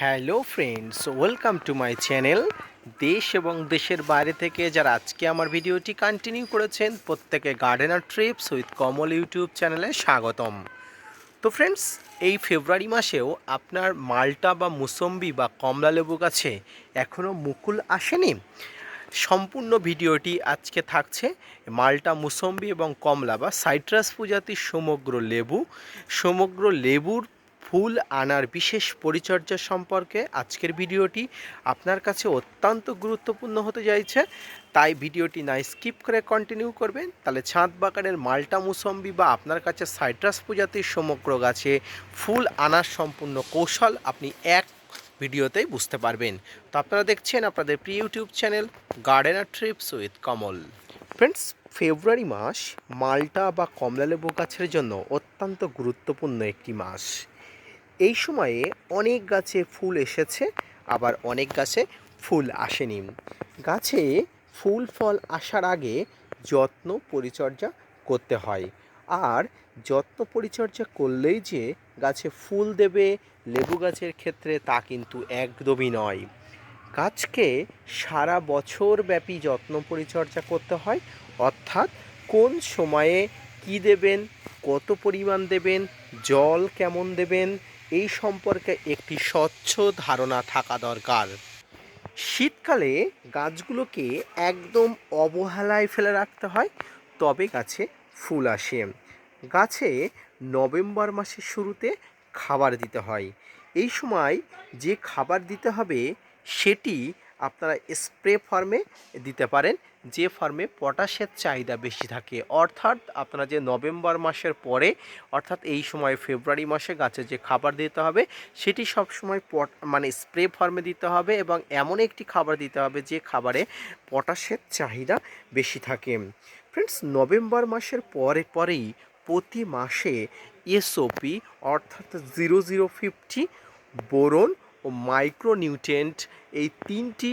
Hello friends, welcome to my channel. দেশ এবং দেশের বাইরে থেকে যারা আজকে আমার ভিডিওটি কন্টিনিউ করেছেন প্রত্যেকে gardener trips with Kamal YouTube চ্যানেলে স্বাগতম। তো ফ্রেন্ডস, এই ফেব্রুয়ারি মাসেও আপনার মাল্টা বা মুসম্বি বা কমলা লেবু গাছে এখনও মুকুল আসেনি? সম্পূর্ণ ভিডিওটি আজকে থাকছে মাল্টা, মুসম্বি এবং কমলা বা সাইট্রাস প্রজাতির সমগ্র লেবুর ফুল আনার বিশেষ পরিচর্যা সম্পর্কে আজকের ভিডিওটি আপনার কাছে অত্যন্ত গুরুত্বপূর্ণ হতে যাচ্ছে। তাই ভিডিওটি না স্কিপ করে কন্টিনিউ করবেন, তাহলে ছাদ বাগানের মাল্টা, মুসম্বি বা আপনার কাছে সাইট্রাস প্রজাতির সমগ্র গাছে ফুল আনার সম্পূর্ণ কৌশল আপনি এক ভিডিওতেই বুঝতে পারবেন। তো আপনারা দেখছেন আপনাদের প্রিয় YouTube channel gardener trips with Kamal. Friends, ফেব্রুয়ারি মাস মাল্টা বা কমলালেবু গাছের জন্য অত্যন্ত গুরুত্বপূর্ণ একটি মাস। এই সময়ে অনেক গাছে ফুল এসেছে, আবার অনেক গাছে ফুল আসেনি। গাছে ফুল ফল আসার আগে যত্ন পরিচর্যা করতে হয়। আর যত্ন পরিচর্যা করলেই যে গাছে ফুল দেবে লেবু গাছের ক্ষেত্রে তা কিন্তু একদমই নয়। গাছকে সারা বছর ব্যাপী যত্ন পরিচর্যা করতে হয়, অর্থাৎ কোন সময়ে কি দেবেন, কত পরিমাণ দেবেন, জল কেমন দেবেন, এই সম্পর্কে একটি স্বচ্ছ ধারণা থাকা দরকার। শীতকালে গাছগুলোকে একদম অবহেলায় ফেলে রাখতে হয়, তবে গাছে ফুল আসে। গাছে নভেম্বর মাসের শুরুতে খাবার দিতে হয়। এই সময় যে খাবার দিতে হবে সেটি আপনারা স্প্রে ফর্মে দিতে পারেন, যে ফর্মে পটাশের চাহিদা বেশি থাকে। অর্থাৎ আপনারা যে নভেম্বর মাসের পরে, অর্থাৎ এই সময় ফেব্রুয়ারি মাসে গাছে যে খাবার দিতে হবে সেটি সবসময় স্প্রে ফর্মে দিতে হবে, এবং এমন একটি খাবার দিতে হবে যে খাবারে পটাশের চাহিদা বেশি থাকে। ফ্রেন্ডস, নভেম্বর মাসের পরেই প্রতি মাসে এসওপি অর্থাৎ 0050, বোরন ও মাইক্রোনিউট্রিয়েন্ট এই তিনটি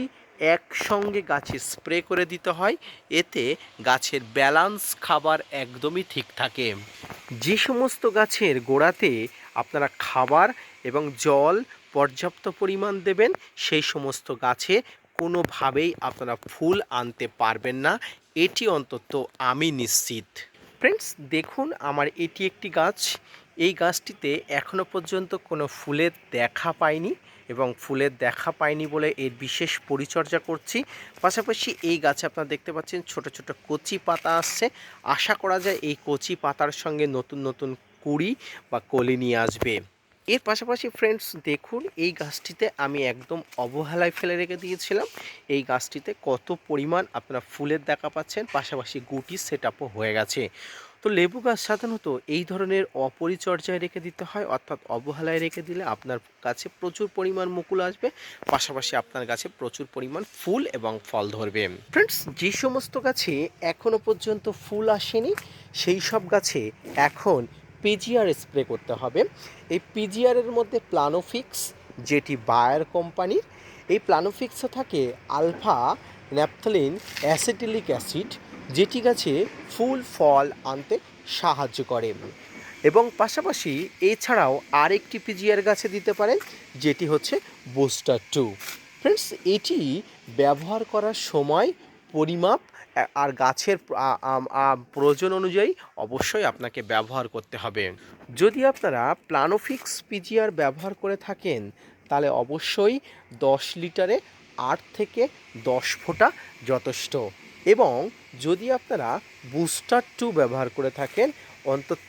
একসঙ্গে গাছে স্প্রে করে দিতে হয়। এতে গাছের ব্যালান্স খাবার একদমই ঠিক থাকে। যে সমস্ত গাছের গোড়াতে আপনারা খাবার এবং জল পর্যাপ্ত পরিমাণ দেবেন সেই সমস্ত গাছে কোনোভাবেই আপনারা ফুল আনতে পারবেন না, এটি অন্তত আমি নিশ্চিত। ফ্রেন্ডস, দেখুন আমার এটি একটি গাছ। এই গাছটিতে এখনও পর্যন্ত কোনো ফুলের দেখা পাইনি, এবং ফুলের দেখা পাইনি বলে এর বিশেষ পরিচর্যা করছি। পাশাপাশি এই গাছে আপনারা দেখতে পাচ্ছেন ছোট ছোট কচি পাতা আসছে। আশা করা যায় এই কচি পাতার সঙ্গে নতুন নতুন কুঁড়ি বা কলি নিয়ে আসবে। এর পাশাপাশি ফ্রেন্ডস দেখুন, এই গাছটিতে আমি একদম অবহেলায় ফেলে রেখে দিয়েছিলাম। এই গাছটিতে কত পরিমাণ আপনারা ফুলের দেখা পাচ্ছেন, পাশাপাশি গুটি সেট আপও হয়ে গেছে। তো লেবু গাছ সাধারণত এই ধরনের অপরিচর্যায় রেখে দিতে হয়, অর্থাৎ অবহেলায় রেখে দিলে আপনার গাছে প্রচুর পরিমাণ মুকুল আসবে, পাশাপাশি আপনার গাছে প্রচুর পরিমাণ ফুল এবং ফল ধরবে। ফ্রেন্ডস, যে সমস্ত গাছে এখনও পর্যন্ত ফুল আসেনি সেই সব গাছে এখন পিজিআর স্প্রে করতে হবে। এই পিজিআরের মধ্যে প্লানোফিক্স, যেটি বায়ার কোম্পানির, এই প্লানোফিক্সে থাকে আলফা ন্যাপথলিন অ্যাসিটিলিক অ্যাসিড, যেটি গাছে ফুল ফল আনতে সাহায্য করে। এবং পাশাপাশি এছাড়াও আরেকটি পিজিআর গাছে দিতে পারেন, যেটি হচ্ছে বুস্টার 2। ফ্রেন্ডস, এটি ব্যবহার করার সময় পরিমাপ আর গাছের প্রয়োজন অনুযায়ী অবশ্যই আপনাকে ব্যবহার করতে হবে। যদি আপনারা প্লানোফিক্স পিজিআর ব্যবহার করে থাকেন তাহলে অবশ্যই 10 লিটারে 8 থেকে 10 ফোঁটা যথেষ্ট। এবং যদি আপনারা বুস্টার 2 ব্যবহার করে থাকেন অন্তত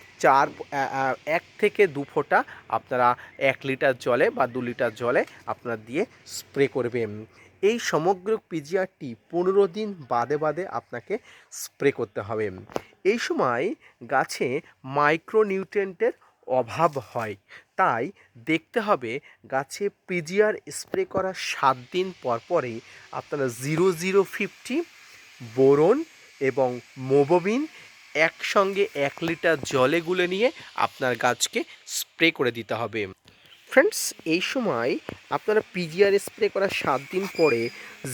1 থেকে 2 ফোঁটা আপনারা 1 লিটার জলে বা 2 লিটার জলে আপনারা দিয়ে স্প্রে করবেন। এই সমগ্র পিজিআরটি 15 দিন বাদে বাদে আপনাকে স্প্রে করতে হবে। এই সময় গাছে মাইক্রোনিউট্রিয়েন্টের অভাব হয়, তাই দেখতে হবে গাছে পিজিআর স্প্রে করার 7 দিন পরই আপনারা 0050, বোরন এবং মোবোবিন একসঙ্গে 1 লিটার জলে গুলে নিয়ে আপনার গাছকে স্প্রে করে দিতে হবে। ফ্রেন্ডস, এই সময় আপনারা পিজিআর স্প্রে করার 7 দিন পরে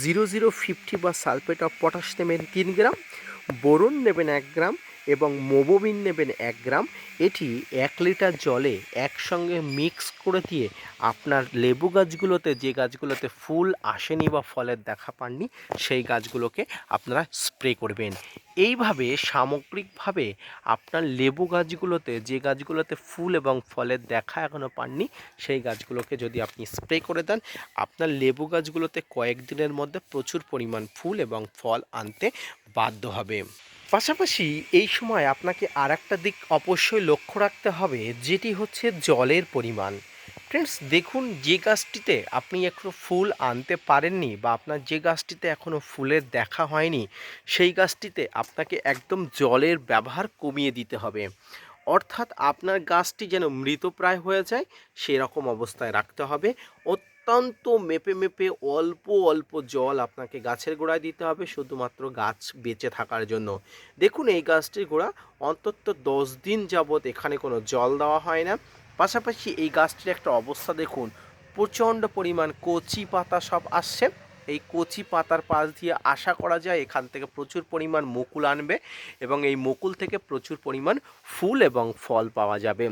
0050 বা সালফেট অফ পটাশ নেবেন 3 গ্রাম, বোরন নেবেন 1 গ্রাম এবং মোবোবিন নেবেন 1 গ্রাম। এটি 1 লিটার জলে একসঙ্গে মিক্স করে দিয়ে আপনার লেবু গাছগুলোতে, যে গাছগুলোতে ফুল আসেনি বা ফলের দেখা পাননি, সেই গাছগুলোকে আপনারা স্প্রে করবেন। এইভাবে সামগ্রিকভাবে আপনার লেবু গাছগুলোতে, যে গাছগুলোতে ফুল এবং ফলের দেখা এখনও পাননি, সেই গাছগুলোকে যদি আপনি স্প্রে করে দেন, আপনার লেবু গাছগুলোতে কয়েকদিনের মধ্যে প্রচুর পরিমাণ ফুল এবং ফল আনতে বাধ্য হবে। পাশাপাশি এই সময় আপনাকে আরেকটা দিক অবশ্যই লক্ষ্য রাখতে হবে, যেটি হচ্ছে জলের পরিমাণ। ফ্রেন্ডস, দেখুন, যে গাছটিতে আপনি এখনও ফুল আনতে পারেননি বা আপনার যে গাছটিতে এখনও ফুলের দেখা হয়নি, সেই গাছটিতে আপনাকে একদম জলের ব্যবহার কমিয়ে দিতে হবে। অর্থাৎ আপনার গাছটি যেন মৃতপ্রায় হয়ে যায় সেরকম অবস্থায় রাখতে হবে। অত্যন্ত মেপে মেপে অল্প অল্প জল আপনাকে গাছের গোড়ায় দিতে হবে, শুধুমাত্র গাছ বেঁচে থাকার জন্য। দেখুন, এই গাছটির গোড়া অন্তত 10 দিন যাবৎ এখানে কোনো জল দেওয়া হয় না। পাশাপাশি এই গাছটির একটা অবস্থা দেখুন, প্রচণ্ড পরিমাণ কচি পাতা সব আসছে। এই কচি পাতার পাশ দিয়ে আশা করা যায় এখান থেকে প্রচুর পরিমাণ মুকুল আনবে এবং এই মুকুল থেকে প্রচুর পরিমাণ ফুল এবং ফল পাওয়া যাবে।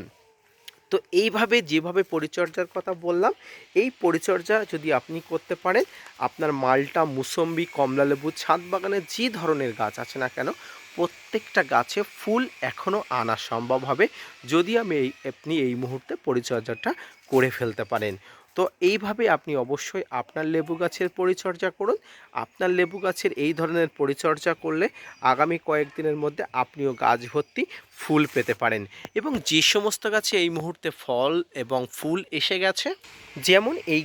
তো এইভাবে যেভাবে পরিচর্যার কথা বললাম, এই পরিচর্যা যদি আপনি করতে পারেন, আপনার মালটা, মুসম্বি, কমলালেবু, ছাদ বাগানে যে ধরনের গাছ আছে না কেন, প্রত্যেকটা গাছে ফুল এখনও আনা সম্ভব হবে, যদি আপনি এই মুহূর্তে পরিচর্যাটা করে ফেলতে পারেন। তো এইভাবে আপনি অবশ্যই আপনার লেবু গাছের পরিচর্যা করুন। আপনার লেবু গাছের এই ধরনের পরিচর্যা করলে আগামী কয়েকদিনের মধ্যে আপনিও গাছ ভর্তি ফুল পেতে পারেন। এবং যে সমস্ত গাছে এই মুহূর্তে ফল এবং ফুল এসে গেছে, যেমন এই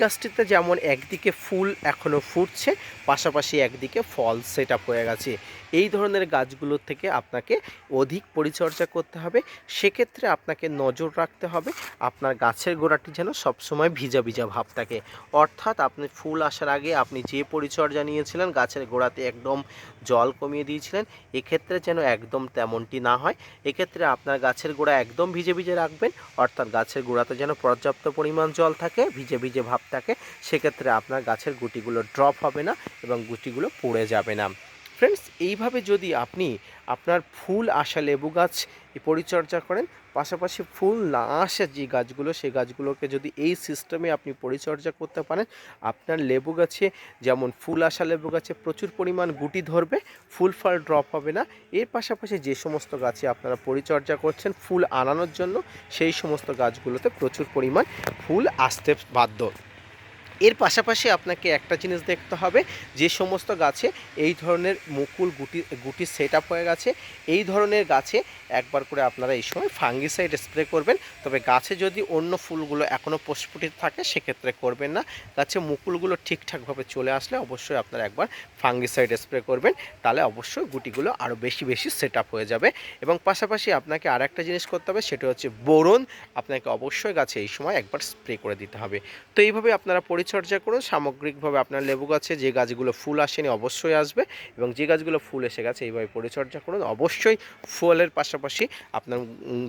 গাছটিতে যেমন একদিকে ফুল এখনও ফুটছে, পাশাপাশি একদিকে ফল সেট আপ হয়ে গেছে, এই ধরনের গাছগুলোর থেকে আপনাকে অধিক পরিচর্যা করতে হবে। সেক্ষেত্রে আপনাকে নজর রাখতে হবে আপনার গাছের গোড়াটি যেন সবসময় ভিজা ভিজা ভাব থাকে। অর্থাৎ আপনি ফুল আসার আগে আপনি যে পরিচর্যা নিয়েছিলেন, গাছের গোড়াতে একদম জল কমিয়ে দিয়েছিলেন, এক্ষেত্রে যেন একদম তেমনটি না হয়। এক্ষেত্রে আপনার গাছের গোড়া একদম ভিজে ভিজে রাখবেন, অর্থাৎ গাছের গোড়াতে যেন পর্যাপ্ত পরিমাণ জল থাকে, ভিজে ভিজে ভাব থাকে। সেক্ষেত্রে আপনার গাছের গুটিগুলো ড্রপ হবে না এবং গুটিগুলো পড়ে যাবে না। ফ্রেন্ডস, এইভাবে যদি আপনি আপনার ফুল আসা লেবু গাছ পরিচর্যা করেন, পাশাপাশি ফুল না আসে যে গাছগুলো, সেই গাছগুলোকে যদি এই সিস্টেমে আপনি পরিচর্যা করতে পারেন, আপনার লেবু গাছে যেমন ফুল আসা লেবু গাছে প্রচুর পরিমাণ গুটি ধরবে, ফুল ফল ড্রপ হবে না। এর পাশাপাশি যে সমস্ত গাছে আপনারা পরিচর্যা করছেন ফুল আনানোর জন্য, সেই সমস্ত গাছগুলোতে প্রচুর পরিমাণ ফুল আসতে বাধ্য। এর পাশাপাশি আপনাকে একটা জিনিস দেখতে হবে, যে সমস্ত গাছে এই ধরনের মুকুল গুটি সেট আপ হয়ে গেছে, এই ধরনের গাছে একবার করে আপনারা এই সময় ফাঙ্গিসাইড স্প্রে করবেন। তবে গাছে যদি অন্য ফুলগুলো এখনও প্রস্ফুটিত থাকে সেক্ষেত্রে করবেন না। গাছে মুকুলগুলো ঠিকঠাকভাবে চলে আসলে অবশ্যই আপনারা একবার ফাঙ্গিসাইড স্প্রে করবেন, তাহলে অবশ্যই গুটিগুলো আরও বেশি বেশি সেট আপ হয়ে যাবে। এবং পাশাপাশি আপনাকে আর একটা জিনিস করতে হবে, সেটা হচ্ছে বোরন। আপনাকে অবশ্যই গাছে এই সময় একবার স্প্রে করে দিতে হবে। তো এইভাবে আপনারা পরিচর্যা করুন। সামগ্রিকভাবে আপনার লেবু গাছে যে গাছগুলো ফুল আসেনি অবশ্যই আসবে, এবং যে গাছগুলো ফুল এসে গেছে এইভাবে পরিচর্যা করুন, অবশ্যই ফলের পাশাপাশি আপনার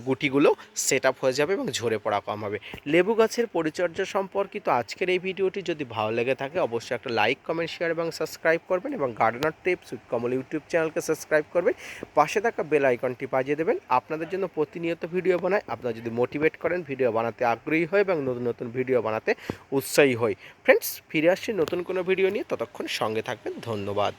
গুটিগুলো সেট আপ হয়ে যাবে এবং ঝরে পড়া কম হবে। লেবু গাছের পরিচর্যা সম্পর্কিত আজকের এই ভিডিওটি যদি ভালো লেগে থাকে, অবশ্যই একটা লাইক, কমেন্ট, শেয়ার এবং সাবস্ক্রাইব করবেন, এবং gardener tips with Kamal YouTube চ্যানেলকে সাবস্ক্রাইব করবেন। পাশে থাকা বেল আইকনটি বাজিয়ে দেবেন। আপনাদের জন্য প্রতিনিয়ত ভিডিও বানায়, আপনারা যদি মোটিভেট করেন, ভিডিও বানাতে আগ্রহী হয় এবং নতুন নতুন ভিডিও বানাতে উৎসাহী হই। ফ্রেন্ডস, ফিরে আসছি নতুন কোনো ভিডিও নিয়ে, ততক্ষণ সঙ্গে থাকবেন। ধন্যবাদ।